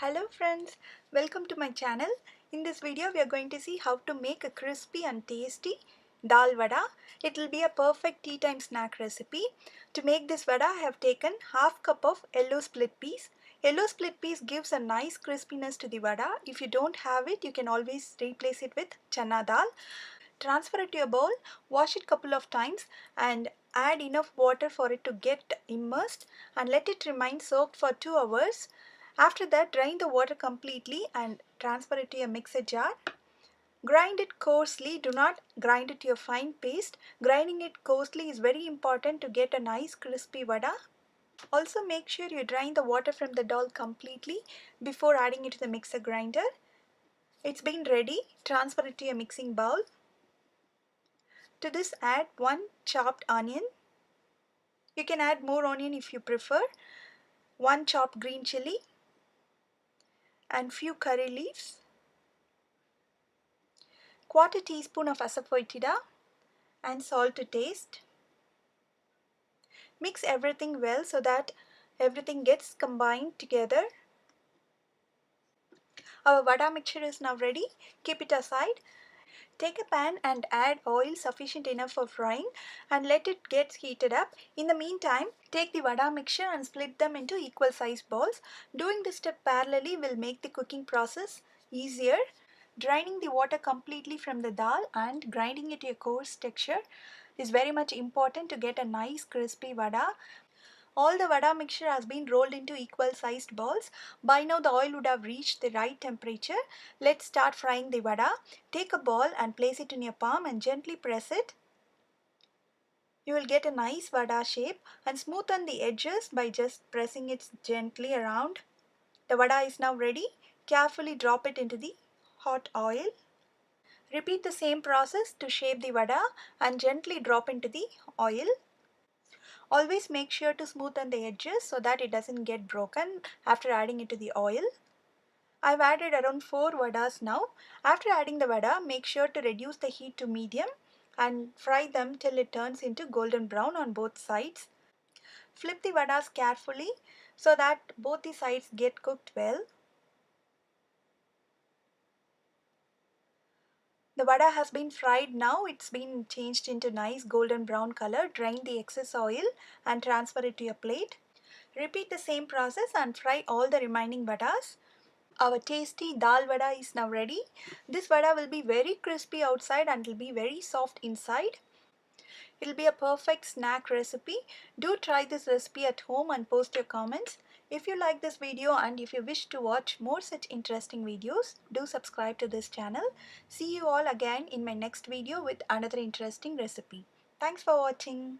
Hello friends, welcome to my channel. In this video we are going to see how to make a crispy and tasty Dal Vada. It will be a perfect tea time snack recipe. To make this vada I have taken half cup of yellow split peas. Yellow split peas gives a nice crispiness to the vada. If you don't have it, you can always replace it with channa dal. Transfer it to a bowl, wash it couple of times and add enough water for it to get immersed and let it remain soaked for 2 hours. After that, drain the water completely and transfer it to a mixer jar. Grind it coarsely, do not grind it to a fine paste. Grinding it coarsely is very important to get a nice crispy vada. Also make sure you drain the water from the dal completely before adding it to the mixer grinder. It's been ready, transfer it to a mixing bowl. To this add 1 chopped onion. You can add more onion if you prefer. 1 chopped green chili and few curry leaves. 1/4 teaspoon of asafoetida and salt to taste. Mix everything well so that everything gets combined together. Our vada mixture is now ready. Keep it aside. Take a pan and add oil sufficient enough for frying and let it get heated up. In the meantime, take the vada mixture and split them into equal sized balls. Doing this step parallelly will make the cooking process easier. Draining the water completely from the dal and grinding it to a coarse texture is very much important to get a nice crispy vada. All the vada mixture has been rolled into equal sized balls. By now the oil would have reached the right temperature. Let's start frying the vada. Take a ball and place it in your palm and gently press it. You will get a nice vada shape and smoothen the edges by just pressing it gently around. The vada is now ready. Carefully drop it into the hot oil. Repeat the same process to shape the vada and gently drop into the oil. Always make sure to smoothen the edges so that it doesn't get broken after adding it to the oil. I've added around 4 vadas now. After adding the vada, make sure to reduce the heat to medium and fry them till it turns into golden brown on both sides. Flip the vadas carefully so that both the sides get cooked well. The vada has been fried now. It's been changed into nice golden brown color. Drain the excess oil and transfer it to a plate. Repeat the same process and fry all the remaining vadas. Our tasty dal vada is now ready. This vada will be very crispy outside and will be very soft inside. It will be a perfect snack recipe. Do try this recipe at home and post your comments. If you like this video and if you wish to watch more such interesting videos, do subscribe to this channel. See you all again in my next video with another interesting recipe. Thanks for watching.